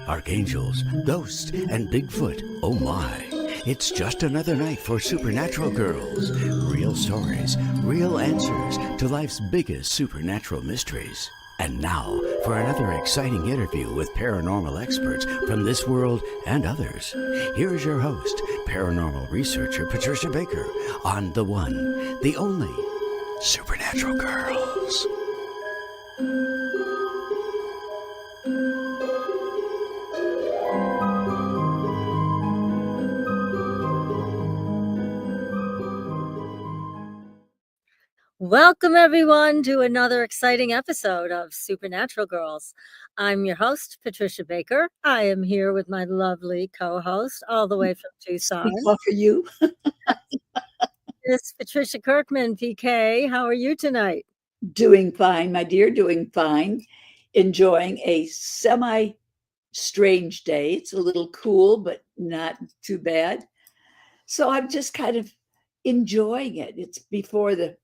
Archangels, ghosts, and Bigfoot. Oh my. It's just another night for Supernatural Girls. Real stories, real answers to life's biggest supernatural mysteries. And now for another exciting interview with paranormal experts from this world and others. Here's your host, paranormal researcher Patricia Baker, on the one, the only Supernatural Girls. Welcome, everyone, to another exciting episode of Supernatural Girls. I'm your host, Patricia Baker. I am here with my lovely co-host, all the way from Tucson. For you. Miss Patricia Kirkman, PK. How are you tonight? Doing fine, my dear, doing fine. Enjoying a semi-strange day. It's a little cool, but not too bad. So I'm just kind of enjoying it. It's before the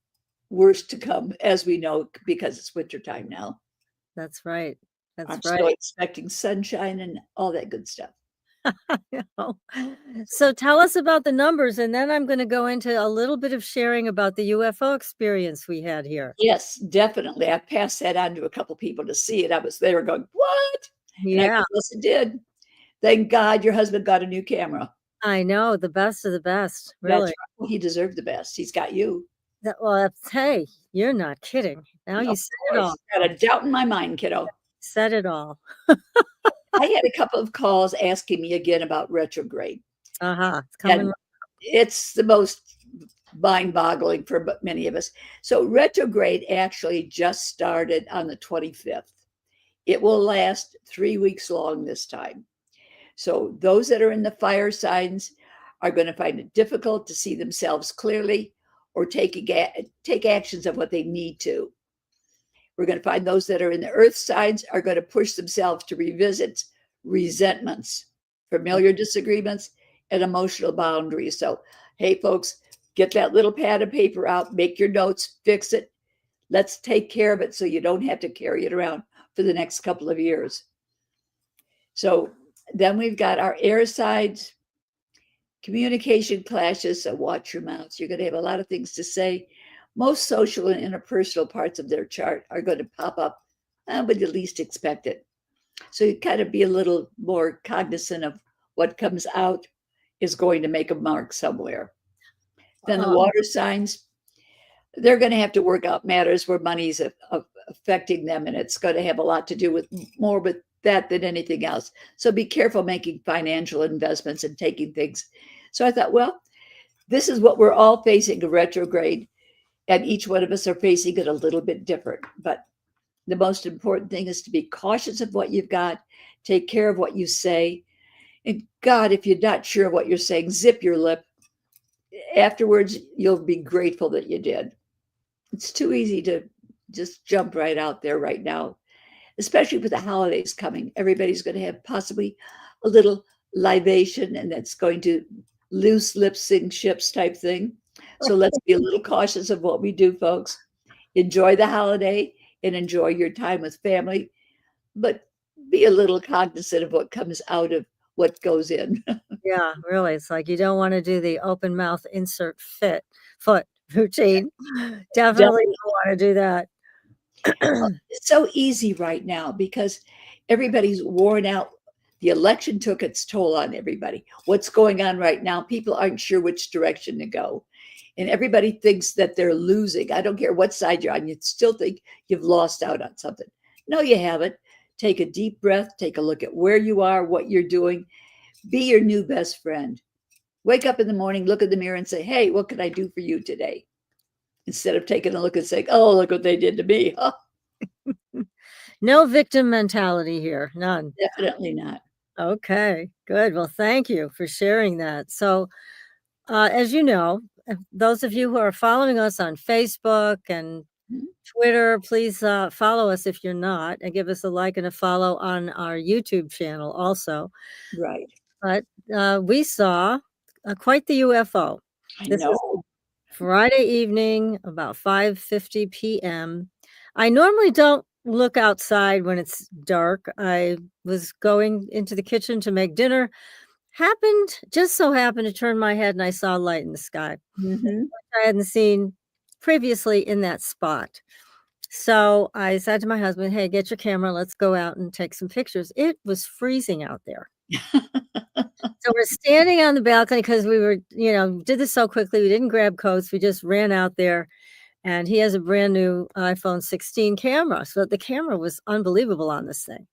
worst to come, as we know, because it's wintertime now. That's right. I'm still expecting sunshine and all that good stuff. So tell us about the numbers, and then I'm going to go into a little bit of sharing about the UFO experience we had here. Yes, definitely. I passed that on to a couple people to see it. They were going, what? Yeah. Yes, it did. Thank God your husband got a new camera. I know, the best of the best, really. Right. He deserved the best. He's got you. Hey, you're not kidding. Now you said it all. Got a doubt in my mind, kiddo. Said it all. I had a couple of calls asking me again about retrograde. It's coming. It's the most mind-boggling for many of us. So retrograde actually just started on the 25th. It will last 3 weeks long this time. So those that are in the fire signs are going to find it difficult to see themselves clearly or take actions of what they need to. We're going to find those that are in the earth signs are going to push themselves to revisit resentments, familiar disagreements, and emotional boundaries. So, hey, folks, get that little pad of paper out, make your notes, fix it. Let's take care of it so you don't have to carry it around for the next couple of years. So then we've got our air signs, communication clashes, so watch your mouths. You're going to have a lot of things to say. Most social and interpersonal parts of their chart are going to pop up, but you least expect it. So you kind of be a little more cognizant of what comes out is going to make a mark somewhere. Then the water signs, they're going to have to work out matters where money's affecting them, and it's going to have a lot to do with more with that than anything else. So be careful making financial investments and taking things. So I thought, well, this is what we're all facing, a retrograde, and each one of us are facing it a little bit different. But the most important thing is to be cautious of what you've got, take care of what you say. And God, if you're not sure of what you're saying, zip your lip. Afterwards, you'll be grateful that you did. It's too easy to just jump right out there right now, especially with the holidays coming. Everybody's going to have possibly a little libation, and that's going to loose lips sing ships type thing. So let's be a little cautious of what we do, folks. Enjoy the holiday and enjoy your time with family, but be a little cognizant of what comes out of what goes in. Yeah, really. It's like you don't want to do the open mouth insert foot routine. Definitely don't want to do that. It's so easy right now because everybody's worn out. The election took its toll on everybody. What's going on right now, people aren't sure which direction to go. And everybody thinks that they're losing. I don't care what side you're on. You still think you've lost out on something. No, you haven't. Take a deep breath. Take a look at where you are, what you're doing. Be your new best friend. Wake up in the morning, look in the mirror and say, hey, what can I do for you today? Instead of taking a look and saying, oh, look what they did to me. Huh? No victim mentality here. None. Definitely not. Okay, good. Well, thank you for sharing that. So, as you know, those of you who are following us on Facebook and Twitter, please follow us if you're not, and give us a like and a follow on our YouTube channel also. Right. But we saw quite the UFO. I know. Friday evening, about 5:50 p.m. I normally don't look outside when it's dark. I was going into the kitchen to make dinner, just so happened to turn my head and I saw a light in the sky. Hmm. I hadn't seen previously in that spot. So I said to my husband, "Hey, get your camera. Let's go out and take some pictures." It was freezing out there. So we're standing on the balcony because we were, did this so quickly. We didn't grab coats. We just ran out there. And he has a brand new iPhone 16 camera. So the camera was unbelievable on this thing.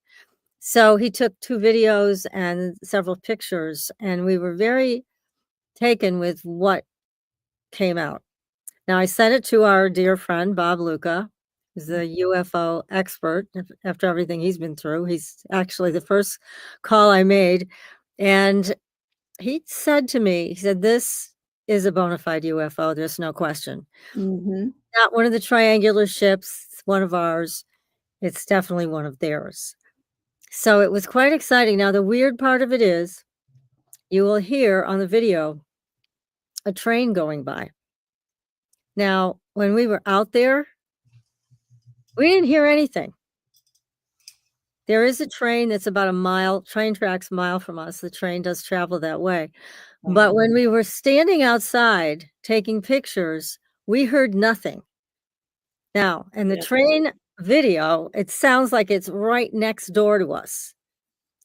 So he took 2 videos and several pictures, and we were very taken with what came out. Now, I sent it to our dear friend, Bob Luca, who's a UFO expert after everything he's been through. He's actually the first call I made. And he said to me, he said, "This is a bona fide UFO. There's no question. Hmm. Not one of the triangular ships, it's one of ours. It's definitely one of theirs." So it was quite exciting. Now, the weird part of it is you will hear on the video a train going by. Now, when we were out there, we didn't hear anything. There is a train that's about a mile, train tracks a mile from us. The train does travel that way. But when we were standing outside taking pictures, we heard nothing. Now, in the Yeah. train video, it sounds like it's right next door to us.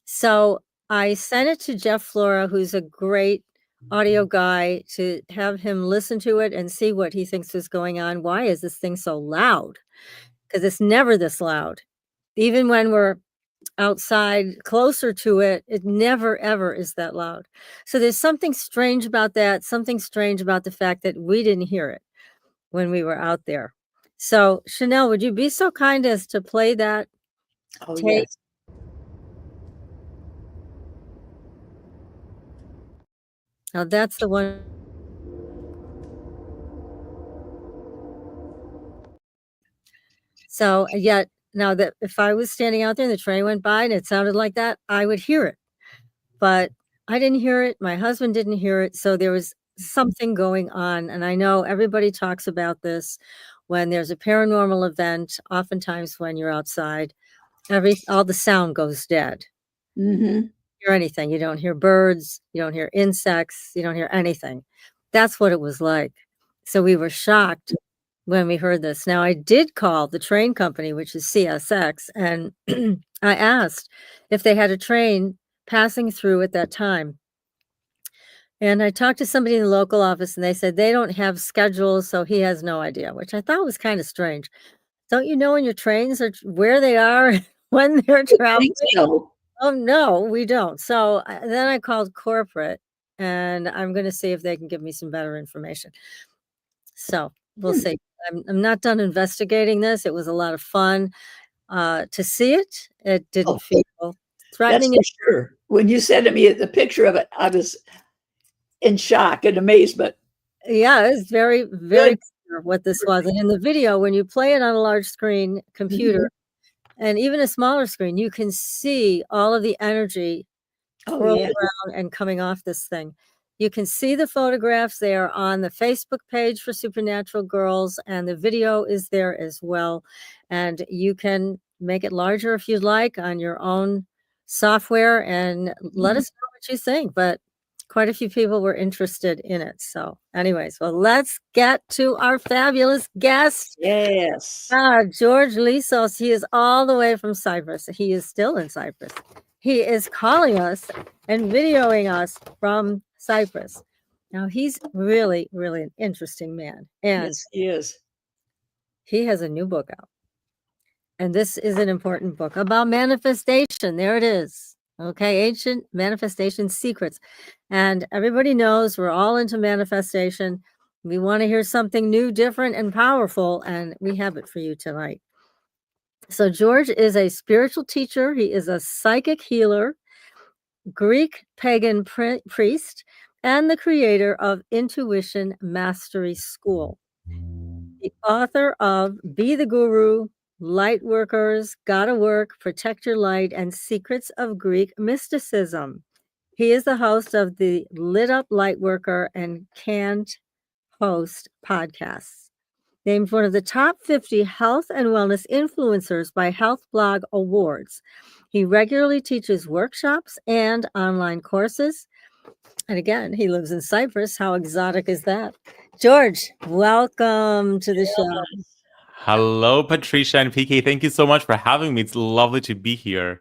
So I sent it to Jeff Flora, who's a great audio guy, to have him listen to it and see what he thinks is going on. Why is this thing so loud? Because it's never this loud. Even when we're outside closer to it, it never ever is that loud. So there's something strange about that, something strange about the fact that we didn't hear it when we were out there. So, Chanel, would you be so kind as to play that Oh, tape? yes. Now, that's the one. So, yet now that if I was standing out there and the train went by and it sounded like that, I would hear it. But I didn't hear it. My husband didn't hear it. So there was something going on. And I know everybody talks about this when there's a paranormal event. Oftentimes, when you're outside, all the sound goes dead. Hmm. Hear anything. You don't hear birds, you don't hear insects, you don't hear anything. That's what it was like. So we were shocked when we heard this. Now, I did call the train company, which is CSX, and I asked if they had a train passing through at that time. And I talked to somebody in the local office, and they said they don't have schedules, so he has no idea, which I thought was kind of strange. Don't you know when your trains are where they are when they're I traveling? think so. Oh, no, we don't. So then I called corporate, and I'm going to see if they can give me some better information. So we'll Hmm. see. I'm not done investigating this. It was a lot of fun to see it. It didn't Oh, feel that's threatening. for sure. When you sent me the picture of it, I was in shock and amazement. Yeah, it's very, very Good. clear what this was. And in the video, when you play it on a large screen computer and even a smaller screen, you can see all of the energy Oh, twirling yeah. around and coming off this thing. You can see the photographs. They are on the Facebook page for Supernatural Girls, and the video is there as well. And you can make it larger if you'd like on your own software and let us know what you think. But quite a few people were interested in it. So, anyways, well, let's get to our fabulous guest. Yes. George Lizos. He is all the way from Cyprus. He is still in Cyprus. He is calling us and videoing us from Cyprus. Now, he's really, really an interesting man. And Yes, he is. he has a new book out. And this is an important book about manifestation. There it is. Okay, Ancient Manifestation Secrets. And everybody knows we're all into manifestation. We want to hear something new, different, and powerful. And we have it for you tonight. So, George is a spiritual teacher, he is a psychic healer, Greek pagan priest, and the creator of Intuition Mastery School. The author of Be the Guru, Lightworkers Gotta Work, Protect Your Light, and Secrets of Greek Mysticism. He is the host of the Lit Up Lightworker and Can't Host podcasts. named one of the top 50 health and wellness influencers by Health Blog Awards. He regularly teaches workshops and online courses. And again, he lives in Cyprus. How exotic is that? George, welcome to the show. Hello, Patricia and PK. Thank you so much for having me. It's lovely to be here.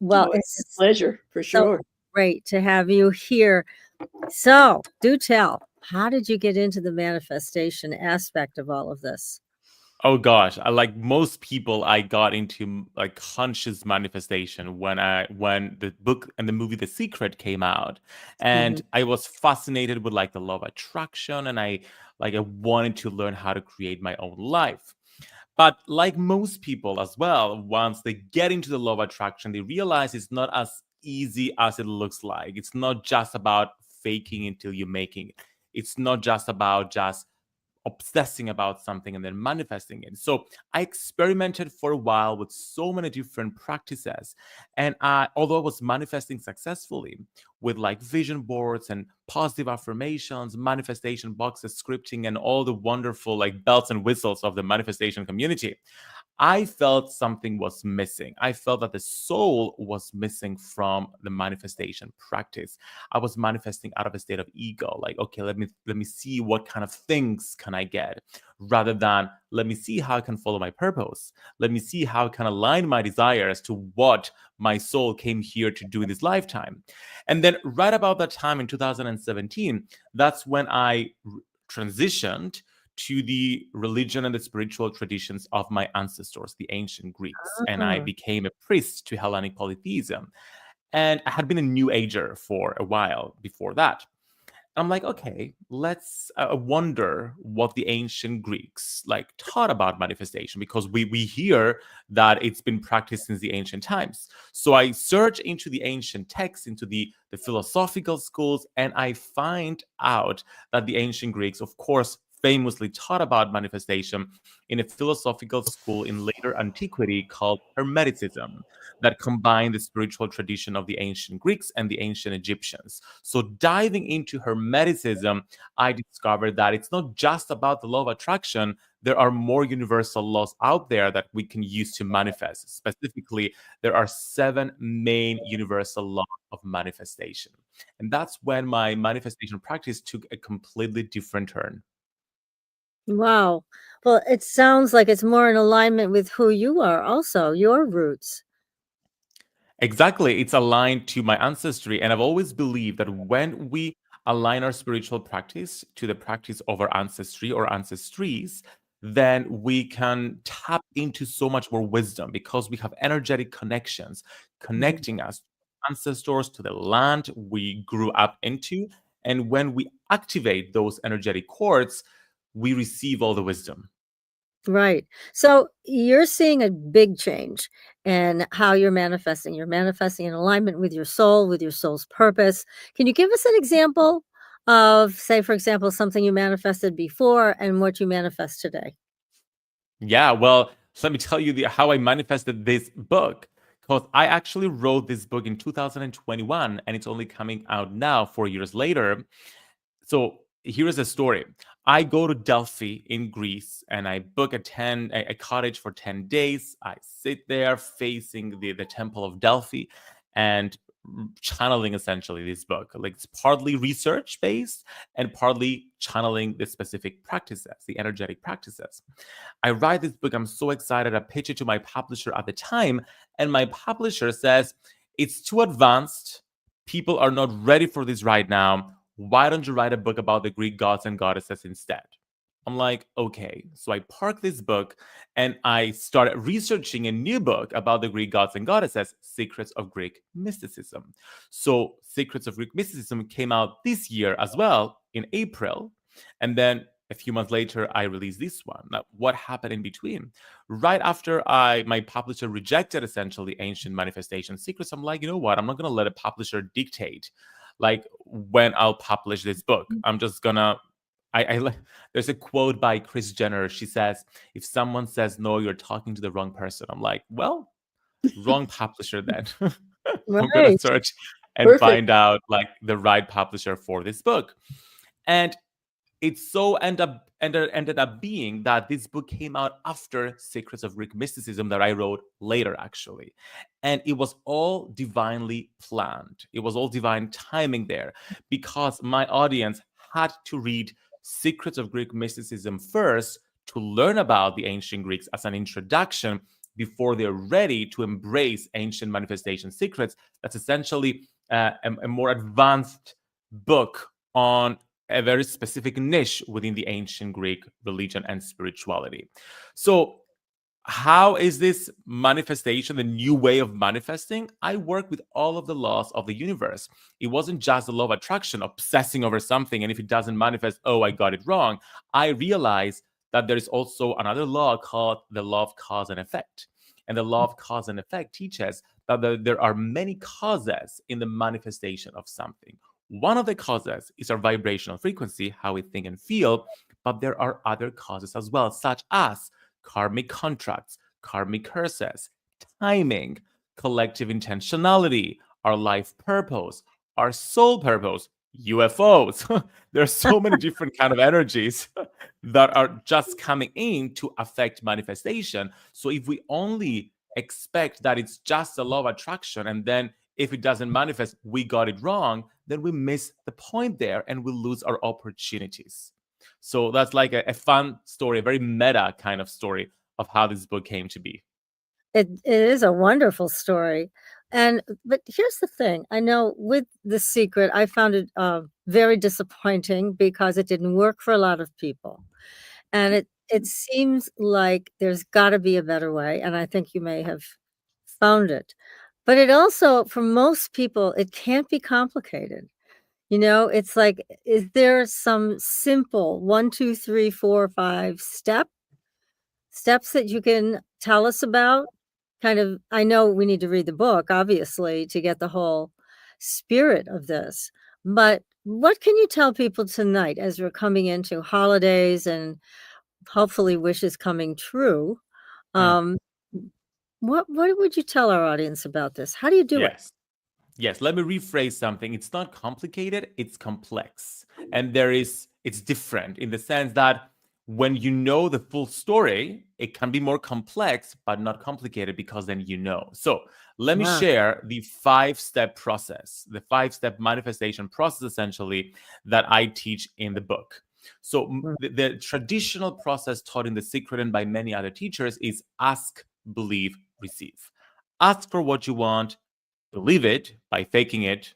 Well, It's it's a pleasure for so sure. great to have you here. So, do tell, how did you get into the manifestation aspect of all of this? Oh gosh, like most people, I got into like conscious manifestation when the book and the movie The Secret came out, and I was fascinated with like the law of attraction, and I wanted to learn how to create my own life. But like most people as well, once they get into the law of attraction, they realize it's not as easy as it looks like. It's not just about faking until you're making it. It's not just about just obsessing about something and then manifesting it. So I experimented for a while with so many different practices. And although I was manifesting successfully with like vision boards and positive affirmations, manifestation boxes, scripting, and all the wonderful like bells and whistles of the manifestation community, I felt something was missing. I felt that the soul was missing from the manifestation practice. I was manifesting out of a state of ego, like, okay, let me see what kind of things can I get, rather than let me see how I can follow my purpose. Let me see how I can align my desires to what my soul came here to do in this lifetime. And then right about that time in 2017, that's when I transitioned to the religion and the spiritual traditions of my ancestors, the ancient Greeks. And I became a priest to Hellenic polytheism. And I had been a New Ager for a while before that. I'm like, okay, let's wonder what the ancient Greeks like taught about manifestation, because we hear that it's been practiced since the ancient times. So I search into the ancient texts, into the philosophical schools, and I find out that the ancient Greeks, of course, famously taught about manifestation in a philosophical school in later antiquity called Hermeticism, that combined the spiritual tradition of the ancient Greeks and the ancient Egyptians. So diving into Hermeticism, I discovered that it's not just about the law of attraction. There are more universal laws out there that we can use to manifest. Specifically, there are 7 main universal laws of manifestation. And that's when my manifestation practice took a completely different turn. Wow. Well, it sounds like it's more in alignment with who you are, also, your roots. Exactly. It's aligned to my ancestry. And I've always believed that when we align our spiritual practice to the practice of our ancestry or ancestries, then we can tap into so much more wisdom, because we have energetic connections connecting us to ancestors, to the land we grew up into. And when we activate those energetic cords, we receive all the wisdom. Right. So you're seeing a big change in how you're manifesting. You're manifesting in alignment with your soul, with your soul's purpose. Can you give us an example of, say, for example, something you manifested before and what you manifest today? Yeah, well, so let me tell you how I manifested this book. Because I actually wrote this book in 2021, and it's only coming out now, 4 years later. So here is a story. I go to Delphi in Greece, and I book a cottage for 10 days. I sit there facing the temple of Delphi and channeling essentially this book. Like, it's partly research based and partly channeling the specific practices, the energetic practices. I write this book. I'm so excited. I pitch it to my publisher at the time, and my publisher says, it's too advanced. People are not ready for this right now. Why don't you write a book about the Greek gods and goddesses instead? I'm like, okay. So I park this book and I started researching a new book about the Greek gods and goddesses, Secrets of Greek Mysticism. So Secrets of Greek Mysticism came out this year as well in April. And then a few months later, I released this one. Now, what happened in between? Right after my publisher rejected essentially ancient manifestation secrets, I'm like, you know what? I'm not going to let a publisher dictate like when I'll publish this book. I'm just gonna. There's a quote by Kris Jenner. She says, "If someone says no, you're talking to the wrong person." I'm like, well, wrong publisher then. I'm gonna Right. search and Perfect. find out like the right publisher for this book. And It so ended up being that this book came out after Secrets of Greek Mysticism that I wrote later, actually. And it was all divinely planned. It was all divine timing there, because my audience had to read Secrets of Greek Mysticism first to learn about the ancient Greeks as an introduction before they're ready to embrace ancient manifestation secrets. That's essentially a more advanced book on a very specific niche within the ancient Greek religion and spirituality. So how is this manifestation the new way of manifesting? I work with all of the laws of the universe. It wasn't just the law of attraction, obsessing over something, and if it doesn't manifest, oh, I got it wrong. I realized that there is also another law called the law of cause and effect. And the law of cause and effect teaches that there are many causes in the manifestation of something. One of the causes is our vibrational frequency, how we think and feel, but there are other causes as well, such as karmic contracts, karmic curses, timing, collective intentionality, our life purpose, our soul purpose, UFOs. There's so many different kind of energies that are just coming in to affect manifestation. So if we only expect that it's just a law of attraction, and then if it doesn't manifest, we got it wrong, then we miss the point there and we lose our opportunities. So that's like a fun story, a very meta kind of story of how this book came to be. It is a wonderful story. But here's the thing. I know with The Secret, I found it very disappointing because it didn't work for a lot of people. And it seems like there's got to be a better way. And I think you may have found it. But it also, for most people, it can't be complicated. It's like, is there some simple 1, 2, 3, 4, 5 steps that you can tell us about? I know we need to read the book, obviously, to get the whole spirit of this. But what can you tell people tonight as we're coming into holidays and hopefully wishes coming true? Mm. What would you tell our audience about this? How do you do it? Yes, let me rephrase something. It's not complicated, it's complex. And it's different in the sense that when you know the full story, it can be more complex, but not complicated, because then you know. So let me Wow. share the 5-step process, the 5-step manifestation process, essentially, that I teach in the book. So the traditional process taught in The Secret and by many other teachers is ask, believe, receive. Ask for what you want, believe it by faking it,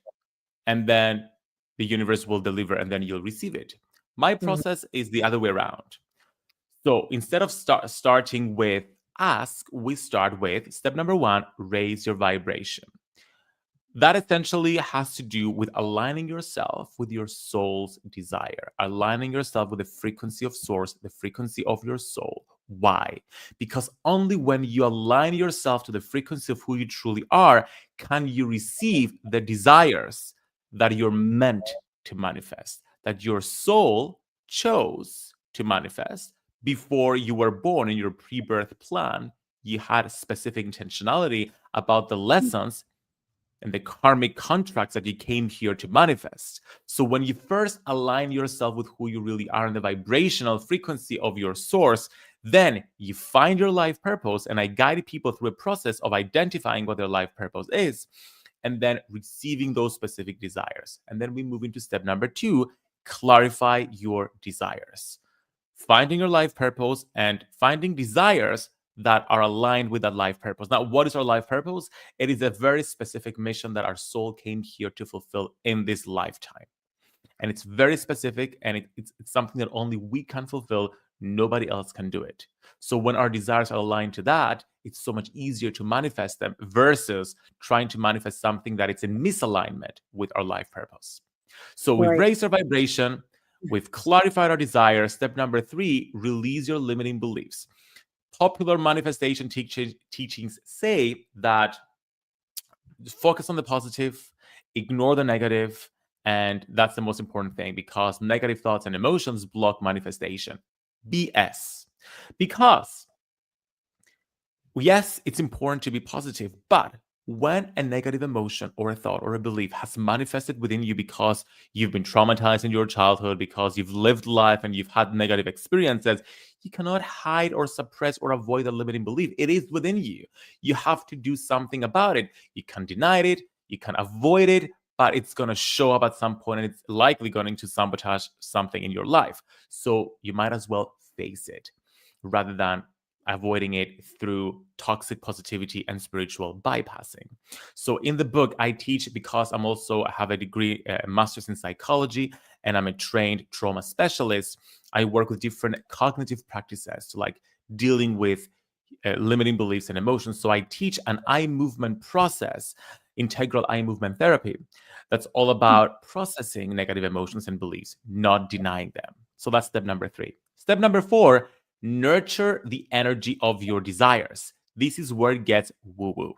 and then the universe will deliver, and then you'll receive it. My process is the other way around. So instead of starting with ask, we start with step number 1, raise your vibration. That essentially has to do with aligning yourself with your soul's desire, aligning yourself with the frequency of source, the frequency of your soul. Why? Because only when you align yourself to the frequency of who you truly are can you receive the desires that you're meant to manifest, that your soul chose to manifest before you were born. In your pre-birth plan, you had specific intentionality about the lessons and the karmic contracts that you came here to manifest. So when you first align yourself with who you really are in the vibrational frequency of your source, then you find your life purpose. And I guide people through a process of identifying what their life purpose is, and then receiving those specific desires. And then we move into step number 2, clarify your desires. Finding your life purpose and finding desires that are aligned with that life purpose. Now, what is our life purpose? It is a very specific mission that our soul came here to fulfill in this lifetime. And it's very specific, and it's something that only we can fulfill. Nobody else can do it. So when our desires are aligned to that, it's so much easier to manifest them versus trying to manifest something that it's in misalignment with our life purpose. So we've Right. raised our vibration, we've clarified our desires. Step number 3, release your limiting beliefs. Popular manifestation teachings say that focus on the positive, ignore the negative, and that's the most important thing, because negative thoughts and emotions block manifestation. BS. Because yes, it's important to be positive, but when a negative emotion or a thought or a belief has manifested within you because you've been traumatized in your childhood, because you've lived life and you've had negative experiences, you cannot hide or suppress or avoid a limiting belief. It is within you. You have to do something about it. You can deny it, you can avoid it, but it's going to show up at some point and it's likely going to sabotage something in your life. So you might as well face it rather than avoiding it through toxic positivity and spiritual bypassing. So in the book, I teach, because I have a degree, a master's in psychology, and I'm a trained trauma specialist. I work with different cognitive practices to like dealing with limiting beliefs and emotions. So I teach an eye movement process, integral eye movement therapy, that's all about processing negative emotions and beliefs, not denying them. So that's step number 3. Step number 4, nurture the energy of your desires. This is where it gets woo-woo.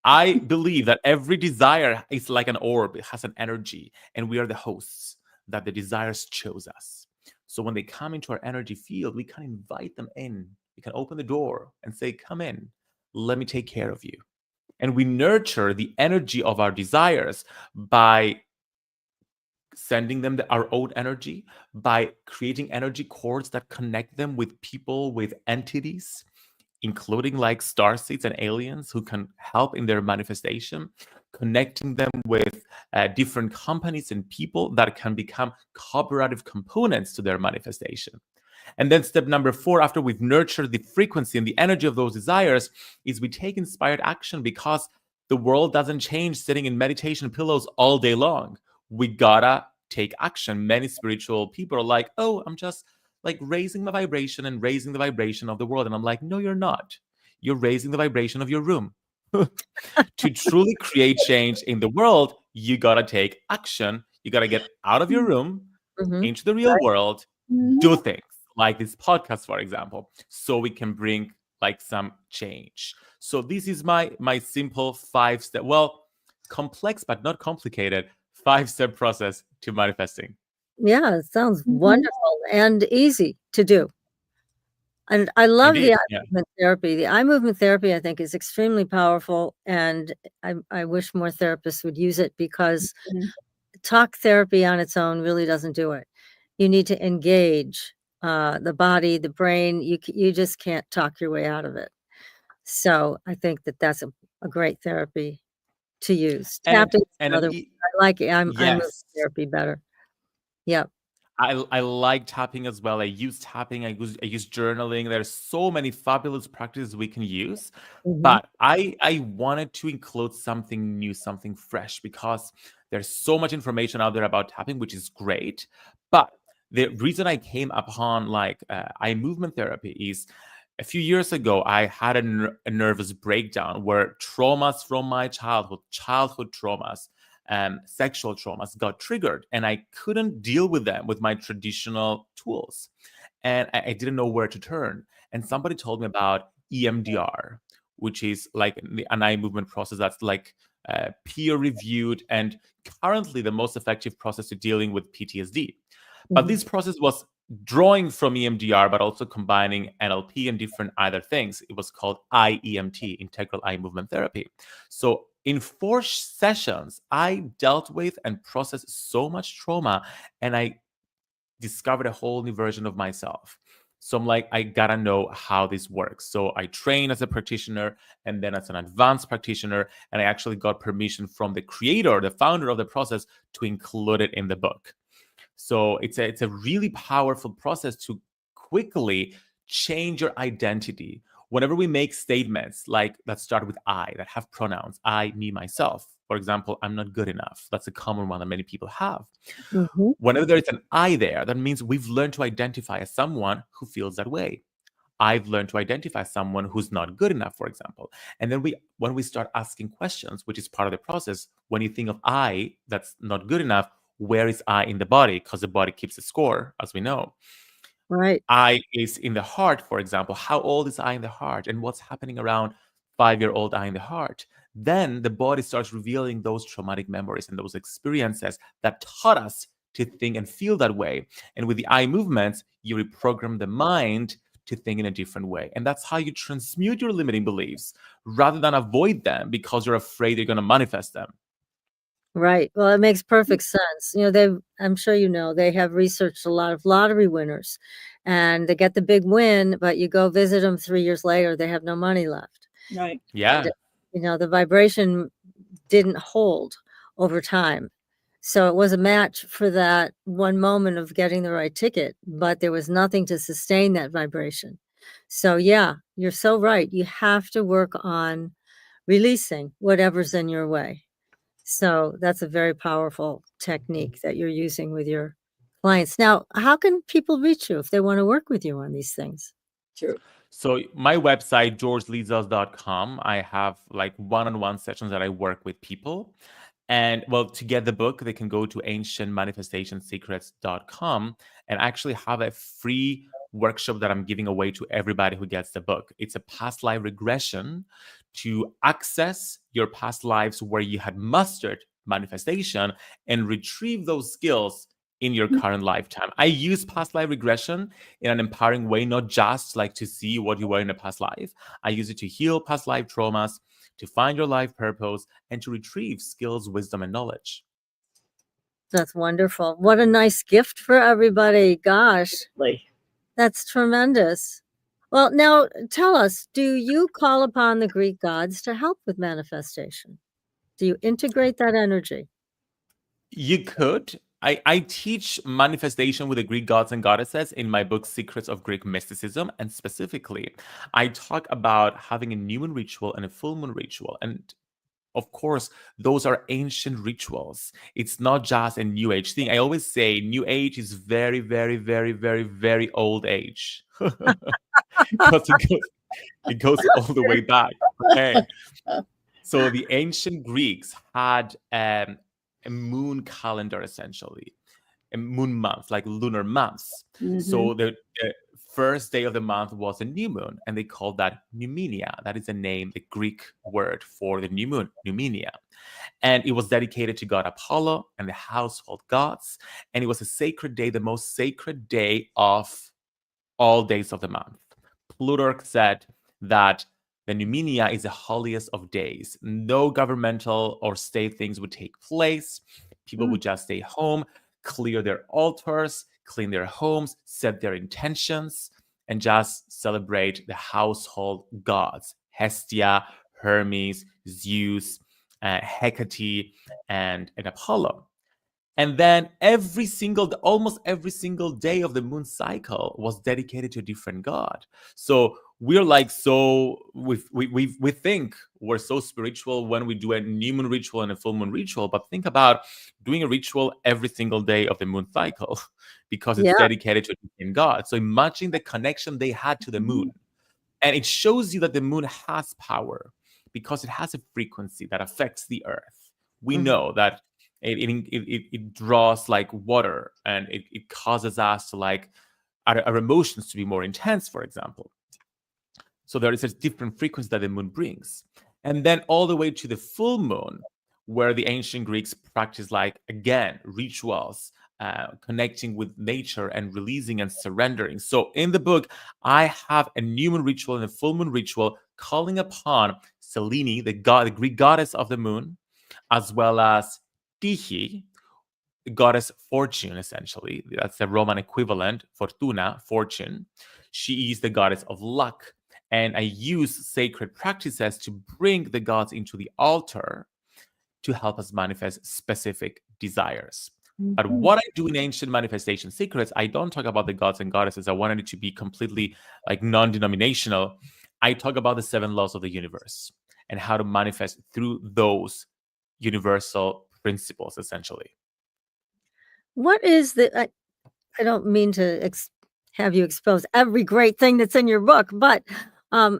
I believe that every desire is like an orb. It has an energy, and we are the hosts that the desires chose us. So when they come into our energy field, we can invite them in. We can open the door and say, come in, let me take care of you. And we nurture the energy of our desires by sending them our own energy, by creating energy cords that connect them with people, with entities, including like starseeds and aliens who can help in their manifestation, connecting them with different companies and people that can become cooperative components to their manifestation. And then step number 4, after we've nurtured the frequency and the energy of those desires, is we take inspired action, because the world doesn't change sitting in meditation pillows all day long. We gotta take action. Many spiritual people are like, oh, I'm just like raising my vibration and raising the vibration of the world. And I'm like, no, you're not. You're raising the vibration of your room. To truly create change in the world, you gotta take action. You gotta get out of your room, into the real world, do things like this podcast, for example, so we can bring like some change. So this is my simple 5-step, well, complex but not complicated 5-step process to manifesting. Yeah, it sounds wonderful and easy to do. And I love Indeed, the eye movement therapy. The eye movement therapy, I think, is extremely powerful, and I wish more therapists would use it, because talk therapy on its own really doesn't do it. You need to engage the body, the brain. You just can't talk your way out of it. So I think that that's a great therapy to use. Tapping is another. I like eye movement therapy better. Yep. I like tapping as well. I use tapping. I use journaling. There's so many fabulous practices we can use. But I wanted to include something new, something fresh, because there's so much information out there about tapping, which is great. But the reason I came upon like eye movement therapy is a few years ago, I had a nervous breakdown where traumas from my childhood traumas, sexual traumas got triggered, and I couldn't deal with them with my traditional tools. And I didn't know where to turn. And somebody told me about EMDR, which is like an eye movement process that's like peer-reviewed and currently the most effective process to dealing with PTSD. But this process was drawing from EMDR, but also combining NLP and different other things. It was called IEMT, Integral Eye Movement Therapy. So in 4 sessions, I dealt with and processed so much trauma, and I discovered a whole new version of myself. So I'm like, I gotta know how this works. So I trained as a practitioner and then as an advanced practitioner, and I actually got permission from the creator, the founder of the process, to include it in the book. So it's a really powerful process to quickly change your identity. Whenever we make statements like that start with I, that have pronouns, I, me, myself. For example, I'm not good enough. That's a common one that many people have. Whenever there is an I there, that means we've learned to identify as someone who feels that way. I've learned to identify someone who's not good enough, for example. And then when we start asking questions, which is part of the process, when you think of I, that's not good enough, where is I in the body? Because the body keeps a score, as we know. Right. I is in the heart, for example. How old is I in the heart? And what's happening around 5-year-old I in the heart? Then the body starts revealing those traumatic memories and those experiences that taught us to think and feel that way. And with the eye movements, you reprogram the mind to think in a different way. And that's how you transmute your limiting beliefs rather than avoid them because you're afraid you're going to manifest them. Right. Well, it makes perfect sense. I'm sure they have researched a lot of lottery winners and they get the big win, but you go visit them 3 years later, they have no money left. Right. Yeah. And, the vibration didn't hold over time. So it was a match for that one moment of getting the right ticket, but there was nothing to sustain that vibration. So yeah, you're so right. You have to work on releasing whatever's in your way. So that's a very powerful technique that you're using with your clients. Now, how can people reach you if they want to work with you on these things? True. So my website, georgelizos.com, I have like one-on-one sessions that I work with people. And well, to get the book, they can go to ancientmanifestationsecrets.com and actually have a free workshop that I'm giving away to everybody who gets the book. It's a past life regression to access your past lives where you had mastered manifestation and retrieve those skills in your current lifetime. I use past life regression in an empowering way, not just like to see what you were in a past life. I use it to heal past life traumas, to find your life purpose, and to retrieve skills, wisdom, and knowledge. That's wonderful. What a nice gift for everybody. Gosh, that's tremendous. Well, now tell us, do you call upon the Greek gods to help with manifestation? Do you integrate that energy? You could. I teach manifestation with the Greek gods and goddesses in my book, Secrets of Greek Mysticism. And specifically, I talk about having a new moon ritual and a full moon ritual. And of course, those are ancient rituals. It's not just a new age thing. I always say new age is very, very, very, very, very old age. Because it goes all the way back. Okay. So the ancient Greeks had a moon calendar, essentially, a moon month, like lunar months. Mhm. So the first day of the month was a new moon, and they called that Numenia. That is the name, the Greek word for the new moon, Numenia. And it was dedicated to god Apollo and the household gods. And it was a sacred day, the most sacred day of all days of the month. Plutarch said that the Numenia is the holiest of days. No governmental or state things would take place. People would just stay home, clear their altars, clean their homes, set their intentions, and just celebrate the household gods, Hestia, Hermes, Zeus, Hecate, and Apollo. And then almost every single day of the moon cycle was dedicated to a different god. So we're like, we think we're so spiritual when we do a new moon ritual and a full moon ritual, but think about doing a ritual every single day of the moon cycle because it's dedicated to a different god. So imagine the connection they had to the moon. And it shows you that the moon has power because it has a frequency that affects the earth. We know that it draws like water, and it causes us to like our emotions to be more intense, for example. So there is a different frequency that the moon brings. And then all the way to the full moon, where the ancient Greeks practiced like, again, rituals, connecting with nature and releasing and surrendering. So in the book, I have a new moon ritual and a full moon ritual calling upon Selene, the Greek goddess of the moon, as well as Tyche, the goddess fortune, essentially. That's the Roman equivalent, Fortuna, fortune. She is the goddess of luck. And I use sacred practices to bring the gods into the altar to help us manifest specific desires. But what I do in Ancient Manifestation Secrets, I don't talk about the gods and goddesses. I wanted it to be completely like non-denominational. I talk about the 7 laws of the universe and how to manifest through those universal principles, essentially. What is I don't mean to have you expose every great thing that's in your book, but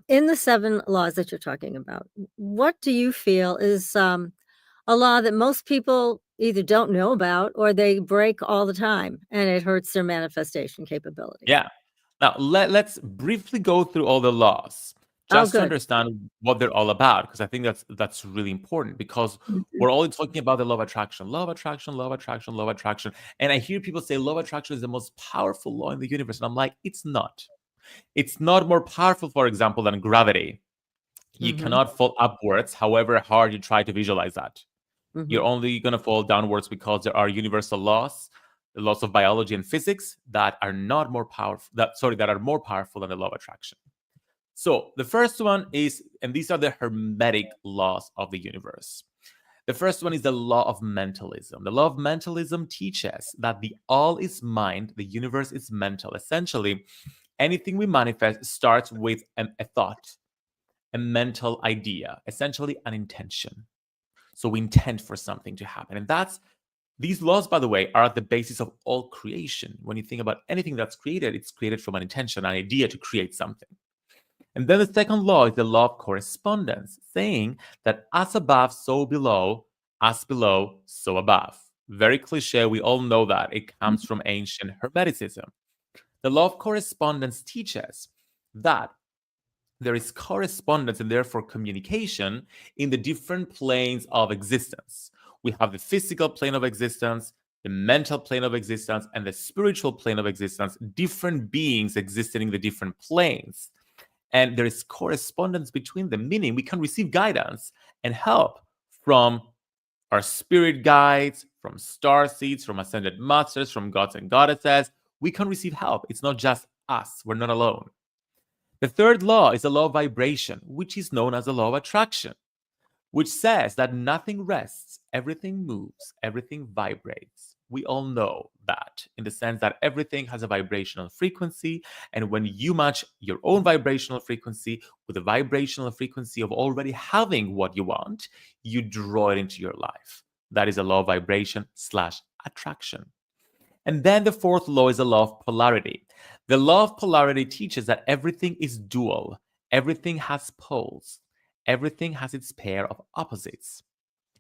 in the 7 laws that you're talking about, what do you feel is a law that most people either don't know about or they break all the time and it hurts their manifestation capability? Yeah. Now, let's briefly go through all the laws just to understand what they're all about, because I think that's really important, because we're all talking about the law of attraction, law of attraction, law of attraction, law of attraction. And I hear people say law of attraction is the most powerful law in the universe. And I'm like, it's not. It's not more powerful, for example, than gravity. You cannot fall upwards, however hard you try to visualize that. You're only going to fall downwards because there are universal laws, the laws of biology and physics that are not more powerful, that are more powerful than the law of attraction. So the first one is, and these are the hermetic laws of the universe. The first one is the law of mentalism. The law of mentalism teaches that the all is mind, the universe is mental. Essentially, anything we manifest starts with a thought, a mental idea, essentially an intention. So we intend for something to happen. And these laws, by the way, are at the basis of all creation. When you think about anything that's created, it's created from an intention, an idea to create something. And then the second law is the law of correspondence, saying that as above, so below, as below, so above. Very cliche. We all know that. It comes from ancient Hermeticism. The law of correspondence teaches that there is correspondence and therefore communication in the different planes of existence. We have the physical plane of existence, the mental plane of existence, and the spiritual plane of existence, different beings existing in the different planes. And there is correspondence between them, meaning we can receive guidance and help from our spirit guides, from star seeds, from ascended masters, from gods and goddesses. We can receive help. It's not just us. We're not alone. The third law is the law of vibration, which is known as the law of attraction, which says that nothing rests, everything moves, everything vibrates. We all know that in the sense that everything has a vibrational frequency, and when you match your own vibrational frequency with the vibrational frequency of already having what you want, you draw it into your life. That is a law of vibration/attraction. And then the fourth law is the law of polarity. The law of polarity teaches that everything is dual. Everything has poles. Everything has its pair of opposites.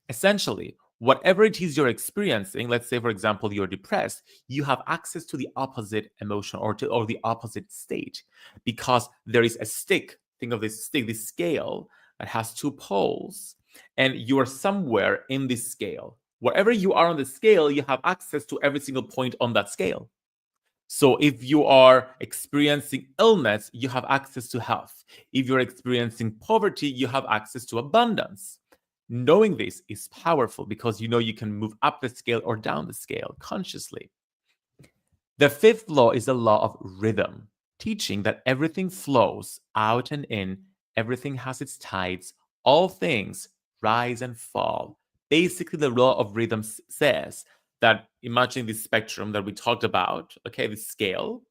Essentially, whatever it is you're experiencing, let's say, for example, you're depressed, you have access to the opposite emotion or the opposite state because there is a stick. Think of this stick, this scale that has two poles, and you are somewhere in this scale. Wherever you are on the scale, you have access to every single point on that scale. So if you are experiencing illness, you have access to health. If you're experiencing poverty, you have access to abundance. Knowing this is powerful because you know you can move up the scale or down the scale consciously. The fifth law is the law of rhythm, teaching that everything flows out and in, everything has its tides, all things rise and fall. Basically, the law of rhythm says that imagine this spectrum that we talked about, okay, the scale,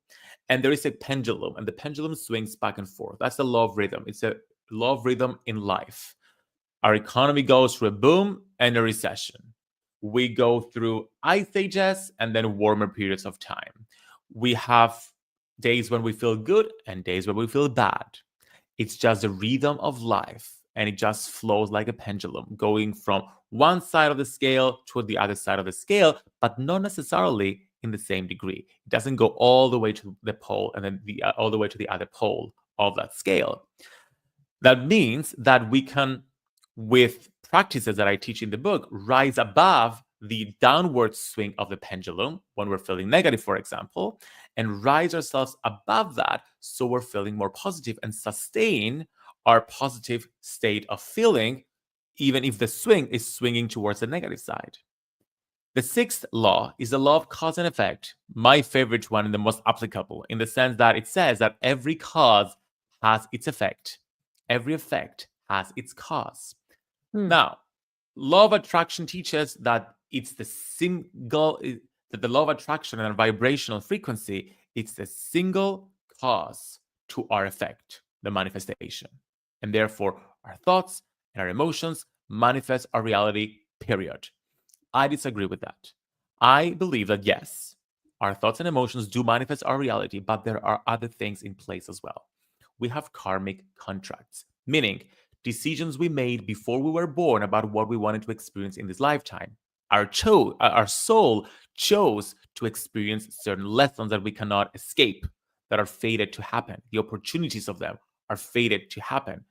and there is a pendulum, and the pendulum swings back and forth. That's the law of rhythm. It's a law of rhythm in life. Our economy goes through a boom and a recession. We go through ice ages and then warmer periods of time. We have days when we feel good and days when we feel bad. It's just the rhythm of life, and it just flows like a pendulum, going from one side of the scale to the other side of the scale, but not necessarily in the same degree. It doesn't go all the way to the pole and then all the way to the other pole of that scale. That means that we can, with practices that I teach in the book, rise above the downward swing of the pendulum when we're feeling negative, for example, and rise ourselves above that so we're feeling more positive and sustain our positive state of feeling, even if the swing is swinging towards the negative side. The sixth law is the law of cause and effect, my favorite one and the most applicable, in the sense that it says that every cause has its effect. Every effect has its cause. Now, law of attraction teaches that it's that the law of attraction and vibrational frequency, it's the single cause to our effect, the manifestation. And therefore, our thoughts and our emotions manifest our reality, period. I disagree with that. I believe that yes, our thoughts and emotions do manifest our reality, but there are other things in place as well. We have karmic contracts, meaning decisions we made before we were born about what we wanted to experience in this lifetime. Our soul chose to experience certain lessons that we cannot escape, that are fated to happen. The opportunities of them are fated to happen.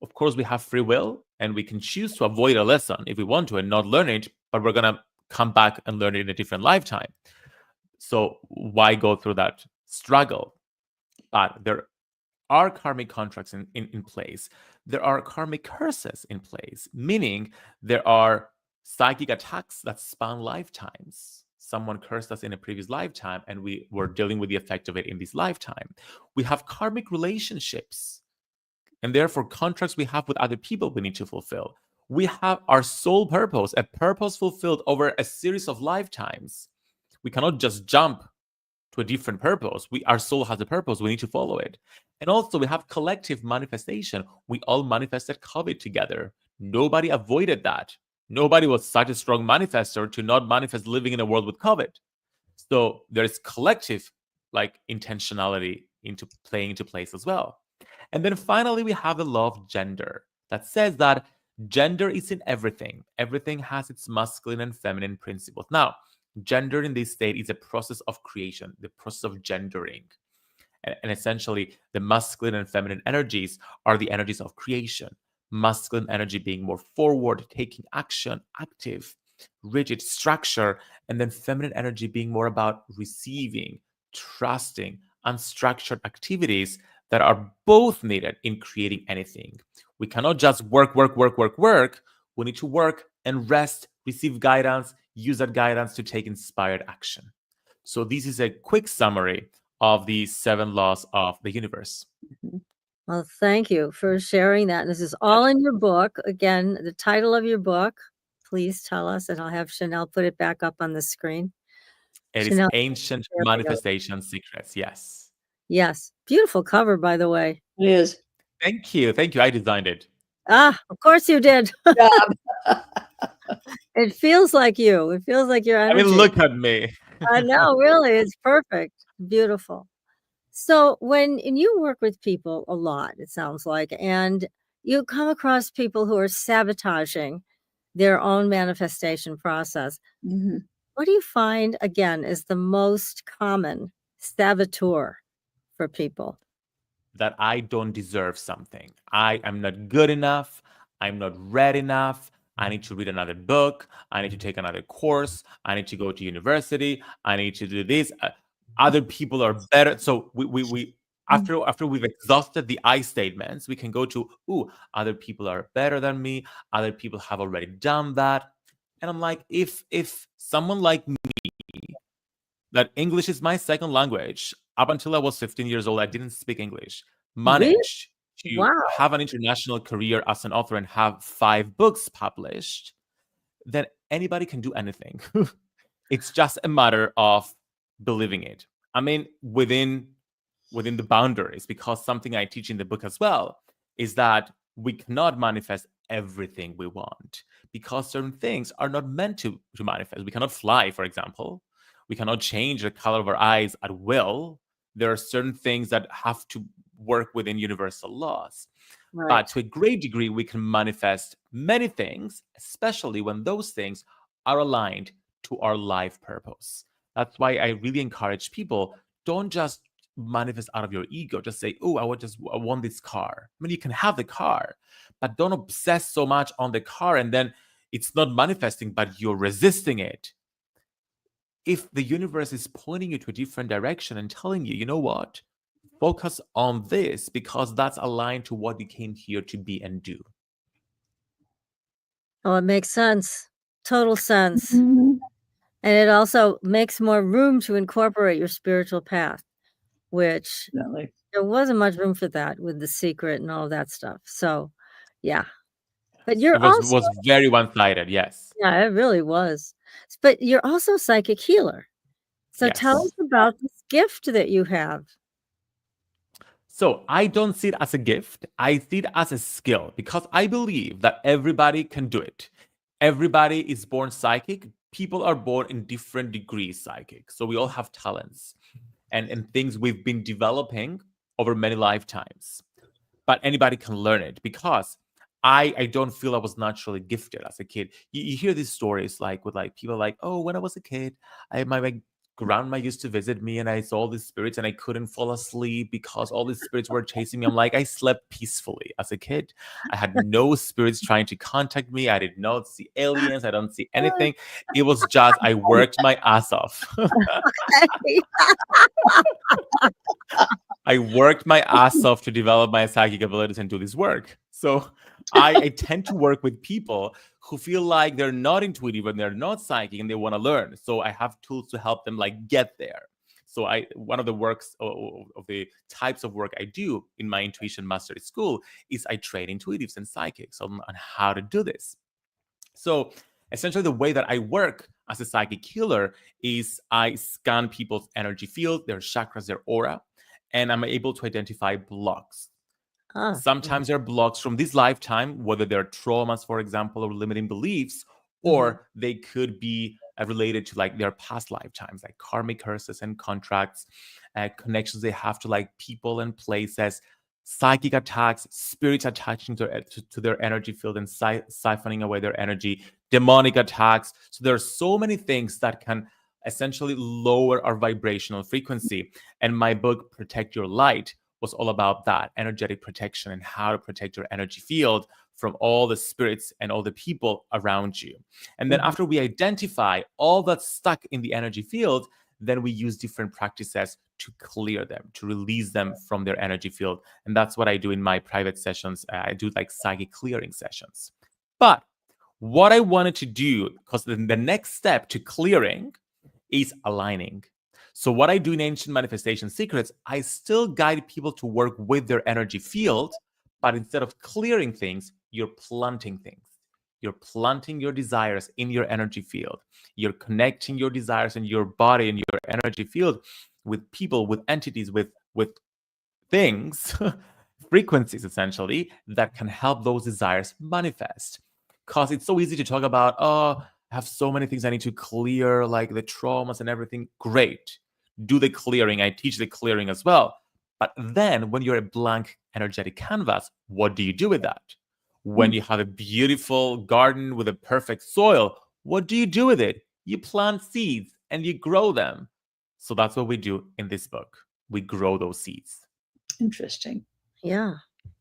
Of course, we have free will, and we can choose to avoid a lesson if we want to and not learn it, but we're going to come back and learn it in a different lifetime. So why go through that struggle? But there are karmic contracts in place. There are karmic curses in place, meaning there are psychic attacks that span lifetimes. Someone cursed us in a previous lifetime, and we were dealing with the effect of it in this lifetime. We have karmic relationships, and therefore contracts we have with other people we need to fulfill. We have our soul purpose, a purpose fulfilled over a series of lifetimes. We cannot just jump to a different purpose. Our soul has a purpose. We need to follow it. And also we have collective manifestation. We all manifested COVID together. Nobody avoided that. Nobody was such a strong manifester to not manifest living in a world with COVID. So there's collective intentionality playing into place as well. And then finally, we have the law of gender that says that gender is in everything. Everything has its masculine and feminine principles. Now, gender in this state is a process of creation, the process of gendering. And essentially, the masculine and feminine energies are the energies of creation. Masculine energy being more forward, taking action, active, rigid structure, and then feminine energy being more about receiving, trusting, unstructured activities that are both needed in creating anything. We cannot just work. We need to work and rest, receive guidance, use that guidance to take inspired action. So this is a quick summary of the 7 laws of the universe. Well, thank you for sharing that. This is all in your book. Again, the title of your book, please tell us, and I'll have Chanel put it back up on the screen. It Chanel, is Ancient Manifestation Secrets. Yes. Yes. Beautiful cover, by the way. It is. Thank you. I designed it. Of course you did. Yeah. It feels like you. It feels like your energy. I mean, look at me. I know, really. It's perfect. Beautiful. So when you work with people a lot, it sounds like, and you come across people who are sabotaging their own manifestation process, what do you find, again, is the most common saboteur for people? That I don't deserve something. I am not good enough. I'm not ready enough. I need to read another book. I need to take another course. I need to go to university. I need to do this. Other people are better. So we after we've exhausted the I statements, we can go to, other people are better than me. Other people have already done that. And I'm like, if someone like me, that English is my second language, up until I was 15 years old, I didn't speak English, managed to have an international career as an author and have 5 books published, then anybody can do anything. It's just a matter of believing it. I mean, within the boundaries, because something I teach in the book as well is that we cannot manifest everything we want, because certain things are not meant to manifest. We cannot fly, for example. We cannot change the color of our eyes at will. There are certain things that have to work within universal laws. Right. But to a great degree, we can manifest many things, especially when those things are aligned to our life purpose. That's why I really encourage people, don't just manifest out of your ego. Just say, I want this car. I mean, you can have the car, but don't obsess so much on the car and then it's not manifesting, but you're resisting it. If the universe is pointing you to a different direction and telling you, you know what, focus on this because that's aligned to what you came here to be and do. Oh, it makes sense. Total sense. And it also makes more room to incorporate your spiritual path, which there wasn't much room for that with The Secret and all that stuff. So, yeah. But it was very one-sided, yes. Yeah, it really was. But you're also a psychic healer. So yes. Tell us about this gift that you have. So I don't see it as a gift. I see it as a skill because I believe that everybody can do it. Everybody is born psychic. People are born in different degrees psychic. So we all have talents and things we've been developing over many lifetimes. But anybody can learn it because I don't feel I was naturally gifted as a kid. You hear these stories with people when I was a kid, my grandma used to visit me and I saw all these spirits and I couldn't fall asleep because all these spirits were chasing me. I'm like, I slept peacefully as a kid. I had no spirits trying to contact me. I did not see aliens. I don't see anything. It was just, I worked my ass off. I worked my ass off to develop my psychic abilities and do this work. So I tend to work with people who feel like they're not intuitive and they're not psychic and they want to learn. So I have tools to help them like get there. So one of the works of the types of work I do in my intuition mastery school is I train intuitives and psychics on how to do this. So essentially the way that I work as a psychic healer is I scan people's energy field, their chakras, their aura, and I'm able to identify blocks. Sometimes there are blocks from this lifetime, whether they're traumas, for example, or limiting beliefs, or they could be related to like their past lifetimes, like karmic curses and contracts, connections they have to like people and places, psychic attacks, spirits attaching to their energy field and siphoning away their energy, demonic attacks. So there are so many things that can essentially lower our vibrational frequency. And my book, Protect Your Light, was all about that, energetic protection and how to protect your energy field from all the spirits and all the people around you. And then after we identify all that's stuck in the energy field, then we use different practices to clear them, to release them from their energy field. And that's what I do in my private sessions. I do like psychic clearing sessions. But what I wanted to do, because the next step to clearing is aligning. So what I do in Ancient Manifestation Secrets, I still guide people to work with their energy field, but instead of clearing things, you're planting things. You're planting your desires in your energy field. You're connecting your desires in your body and your energy field with people, with entities, with things, frequencies essentially, that can help those desires manifest. Because it's so easy to talk about, oh, I have so many things I need to clear, like the traumas and everything. Great. Do the clearing. I teach the clearing as well. But then when you're a blank energetic canvas, what do you do with that? When you have a beautiful garden with a perfect soil, what do you do with it? You plant seeds and you grow them. So that's what we do in this book. We grow those seeds. Interesting. Yeah.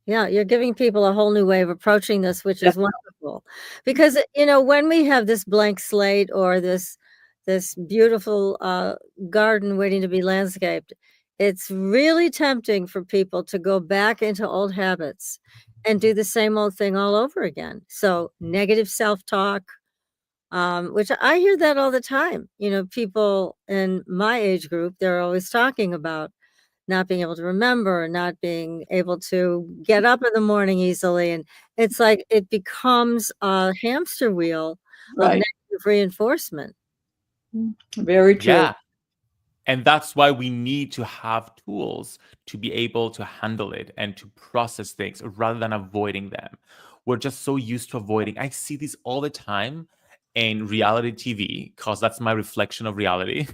Yeah, you're giving people a whole new way of approaching this, which is wonderful. Because, you know, when we have this blank slate or this beautiful garden waiting to be landscaped, it's really tempting for people to go back into old habits and do the same old thing all over again. So negative self-talk, which I hear that all the time. You know, people in my age group, they're always talking about not being able to remember, not being able to get up in the morning easily. And it's like it becomes a hamster wheel of negative reinforcement. Very true. Yeah. And that's why we need to have tools to be able to handle it and to process things rather than avoiding them. We're just so used to avoiding. I see this all the time in reality TV because that's my reflection of reality.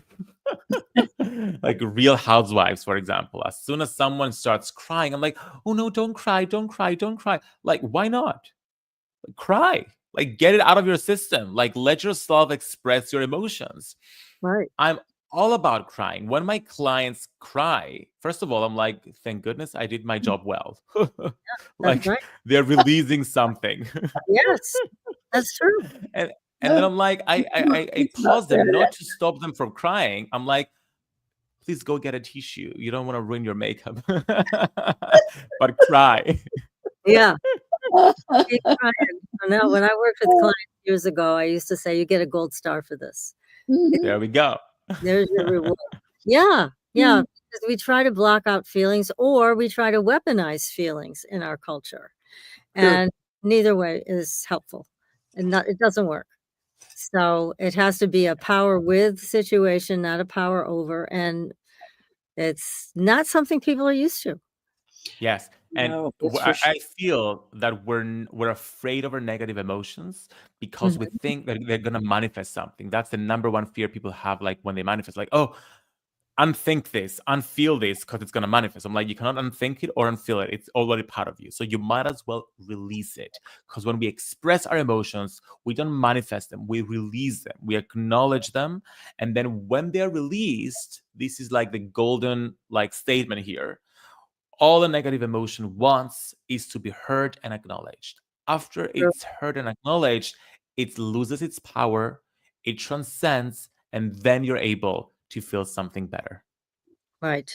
Like Real Housewives, for example. As soon as someone starts crying, I'm like, oh no, don't cry, don't cry, don't cry. Like, why not? Like, cry. Like, get it out of your system. Like, let yourself express your emotions. Right. I'm all about crying. When my clients cry, first of all, I'm like, thank goodness I did my job well. Like, they're releasing something. Yes, that's true. And then I'm like, I pause them not to stop them from crying. I'm like, please go get a tissue. You don't want to ruin your makeup. But cry. Yeah. Keep crying. I know, when I worked with clients years ago, I used to say, you get a gold star for this. There we go. There's your reward. Yeah. Yeah. Because we try to block out feelings or we try to weaponize feelings in our culture. And neither way is helpful. And it doesn't work. So it has to be a power with situation, not a power over. And it's not something people are used to. Yes. And No, I feel that we're afraid of our negative emotions because we think that they're going to manifest something. That's the number one fear people have, like when they manifest, like, oh, unthink this, unfeel this because it's going to manifest. I'm like, you cannot unthink it or unfeel it. It's already part of you. So you might as well release it, because when we express our emotions, we don't manifest them. We release them. We acknowledge them. And then when they're released, this is like the golden like statement here. All the negative emotion wants is to be heard and acknowledged. After it's heard and acknowledged, it loses its power, it transcends, and then you're able to feel something better. Right.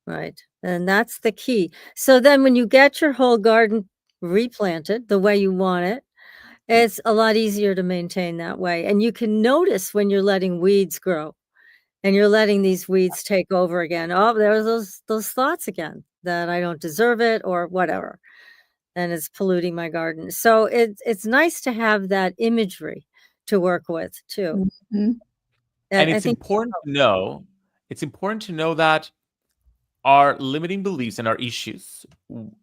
Right. And that's the key. So then when you get your whole garden replanted the way you want it, it's a lot easier to maintain that way. And you can notice when you're letting weeds grow and you're letting these weeds take over again. Oh, there's those thoughts again that I don't deserve it or whatever. And it's polluting my garden. So it's nice to have that imagery to work with too. Mhm. And I think it's important to know that our limiting beliefs and our issues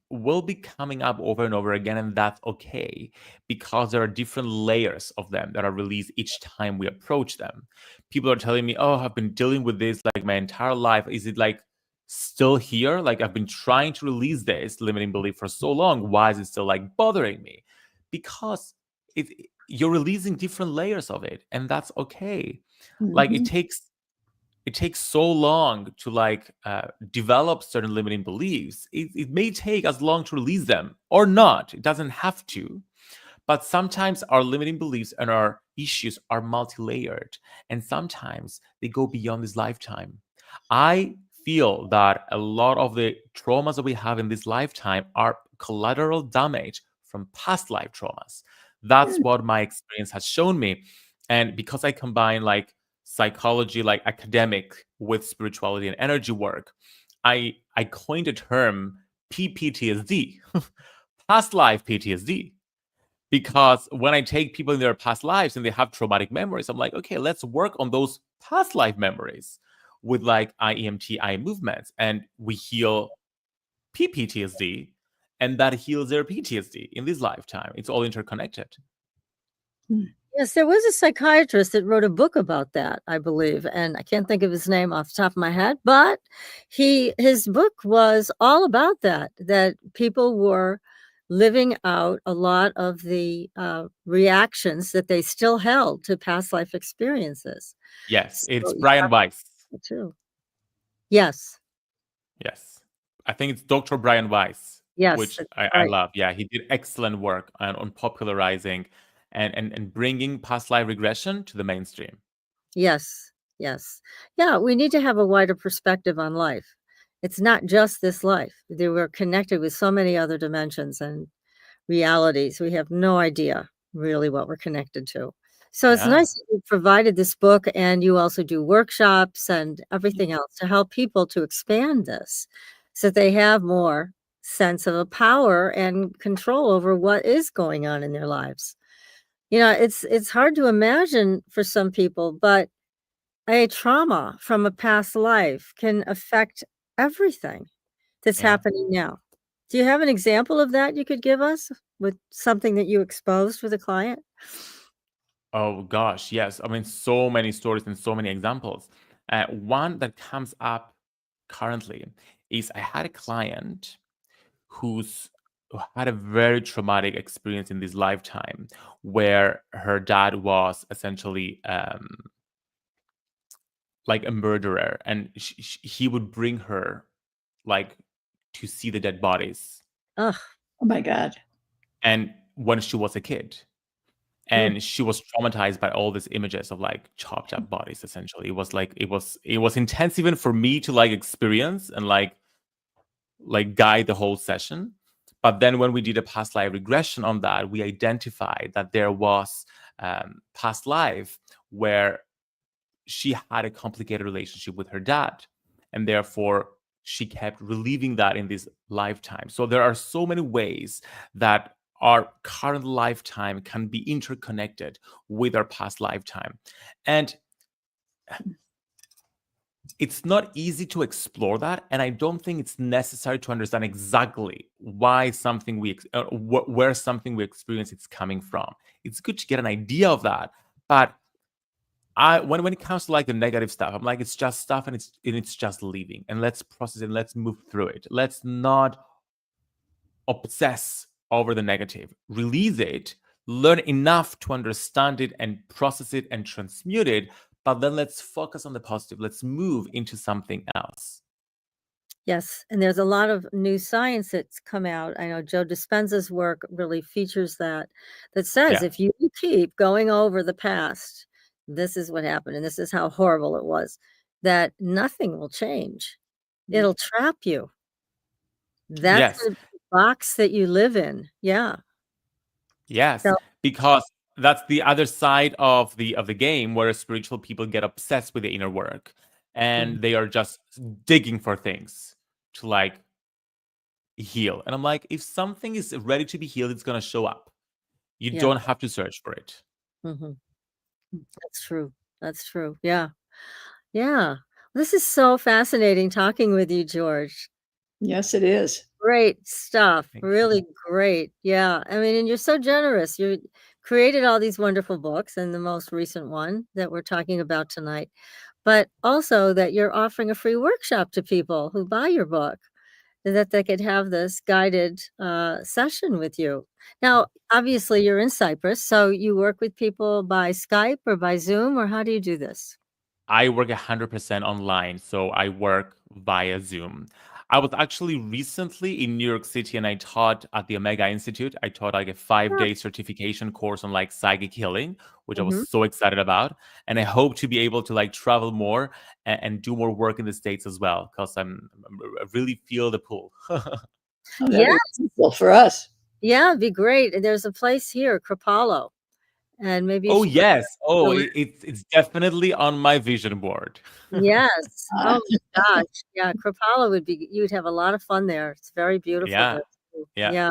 will be coming up over and over again, and that's okay, because there are different layers of them that are released each time we approach them. People are telling me, oh, I've been dealing with this like my entire life. Is it like still here? Like I've been trying to release this limiting belief for so long. Why is it still like bothering me? Because you're releasing different layers of it, and that's okay. Like Mhm. it takes so long to like develop certain limiting beliefs. It may take as long to release them or not. It doesn't have to. But sometimes our limiting beliefs and our issues are multi-layered, and sometimes they go beyond this lifetime. I feel that a lot of the traumas that we have in this lifetime are collateral damage from past life traumas. That's what my experience has shown me. And because I combine like psychology, like academic, with spirituality and energy work, I coined a term PPTSD, past life PTSD. Because when I take people in their past lives and they have traumatic memories, I'm like, okay, let's work on those past life memories with like IEMT, eye movements, and we heal PPTSD, and that heals their PTSD in this lifetime. It's all interconnected. Yes, there was a psychiatrist that wrote a book about that, I believe, and I can't think of his name off the top of my head, but his book was all about that people were living out a lot of the reactions that they still held to past life experiences. Yes, So it's you Brian have Weiss. that too. Yes, Yes. I think it's Dr. Brian Weiss, yes, which that's I right. love. Yeah, he did excellent work on popularizing and bringing past life regression to the mainstream. Yes, yes. Yeah, we need to have a wider perspective on life. It's not just this life. We're connected with so many other dimensions and realities. We have no idea really what we're connected to. So it's Yeah. nice that you provided this book and you also do workshops and everything else to help people to expand this so that they have more sense of a power and control over what is going on in their lives. It's hard to imagine for some people, but a trauma from a past life can affect everything that's Yeah. happening now. Do you have an example of that you could give us with something that you exposed with a client? Oh gosh, yes. I mean, so many stories and so many examples. One that comes up currently is I had a client who's who had a very traumatic experience in this lifetime, where her dad was essentially like a murderer, and he would bring her like to see the dead bodies, Ugh, Oh my God. and when she was a kid, mm, and she was traumatized by all these images of like chopped up bodies. Essentially, it was like it was intense even for me to like experience and like guide the whole session. But then when we did a past life regression on that, we identified that there was past life where she had a complicated relationship with her dad, and therefore she kept reliving that in this lifetime. So there are so many ways that our current lifetime can be interconnected with our past lifetime, and it's not easy to explore that, and I don't think it's necessary to understand exactly why something where something we experience it's coming from. It's good to get an idea of that, but when it comes to like the negative stuff, I'm like, it's just stuff, and it's just leaving, and let's process it, let's move through it. Let's not obsess over the negative. Release it, learn enough to understand it and process it and transmute it, but then let's focus on the positive. Let's move into something else. yes, and there's a lot of new science that's come out. I know Joe Dispenza's work really features that says Yeah. if you keep going over the past, this is what happened and this is how horrible it was, that nothing will change. It'll trap you. That's Yes. the box that you live in. Yeah. Yes, So, because that's the other side of the game where spiritual people get obsessed with the inner work and they are just digging for things to like heal. And I'm like, if something is ready to be healed, it's going to show up. You yeah. don't have to search for it. That's true. That's true. Yeah. Yeah. This is so fascinating talking with you, George. Yes, it is. Great stuff. Thank you. Really great. Yeah. I mean, and you're so generous. You created all these wonderful books, and the most recent one that we're talking about tonight, but also that you're offering a free workshop to people who buy your book, that they could have this guided session with you. Now, obviously, you're in Cyprus, so you work with people by Skype or by Zoom, or how do you do this? I work 100% online, so I work via Zoom. I was actually recently in New York City and I taught at the Omega Institute. I taught like a 5-day certification course on like psychic healing, which I was so excited about. And I hope to be able to like travel more and do more work in the States as well, because I really feel the pull. Yeah. Well, for us. Yeah, it'd be great. And there's a place here, Kripalu, and maybe Oh, if you yes. Oh, the it's definitely on my vision board. Yes. Oh my gosh. Yeah, Kripalu would be you'd have a lot of fun there. It's very beautiful Yeah. there too. Yeah. Yeah.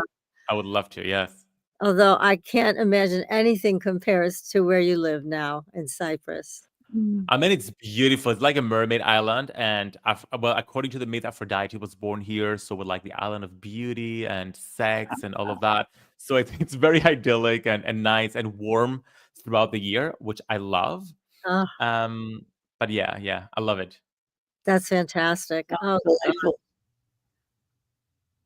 I would love to. Yes. Although I can't imagine anything compares to where you live now in Cyprus. I mean, it's beautiful. It's like a mermaid island, and well, according to the myth, Aphrodite was born here, so with like the island of beauty and sex and all of that. So I think it's very idyllic and nice and warm throughout the year, which I love. Oh, But yeah, I love it. that's fantastic. Oh, Delightful.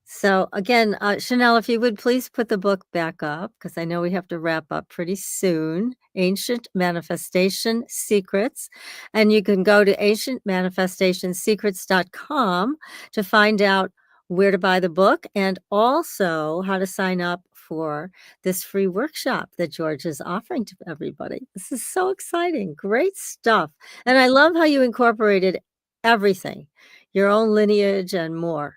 so again, Chanel, if you would please put the book back up, because I know we have to wrap up pretty soon. Ancient Manifestation Secrets. And you can go to ancientmanifestationsecrets.com to find out where to buy the book and also how to sign up for this free workshop that George is offering to everybody. This is so exciting. Great stuff. And I love how you incorporated everything, your own lineage and more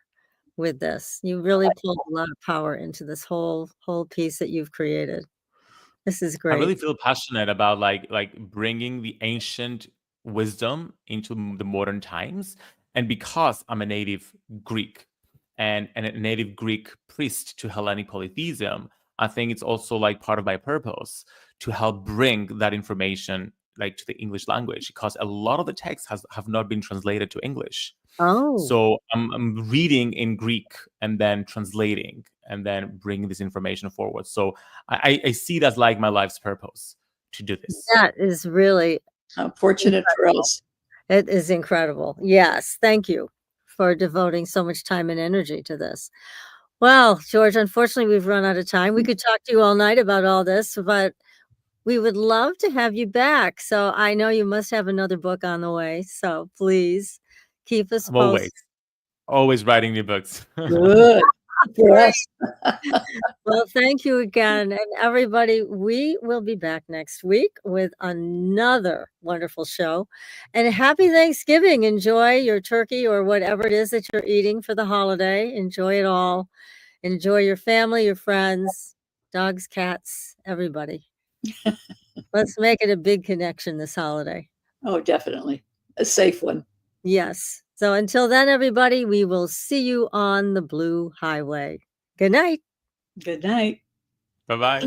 with this. You really pulled a lot of power into this whole piece that you've created. This is I great. really feel passionate about like bringing the ancient wisdom into the modern times, and because I'm a native Greek and a native Greek priest to Hellenic polytheism, I think it's also like part of my purpose to help bring that information like to the English language, because a lot of the texts have not been translated to English. Oh, So I'm reading in Greek and then translating and then bringing this information forward. So I see it as like my life's purpose to do this. that is really How fortunate for us. it is incredible. Yes, thank you for devoting so much time and energy to this. Well, George, unfortunately, we've run out of time. We could talk to you all night about all this, but we would love to have you back. So I know you must have another book on the way. So please keep us I'm posted. always writing new books. Good for us. Well, thank you again. And everybody, we will be back next week with another wonderful show. And happy Thanksgiving. Enjoy your turkey or whatever it is that you're eating for the holiday. Enjoy it all. Enjoy your family, your friends, dogs, cats, everybody. Let's make it a big connection this holiday. Oh, definitely. A safe one. Yes. So until then, everybody, we will see you on the Blue Highway. Good night. Good night. Bye-bye.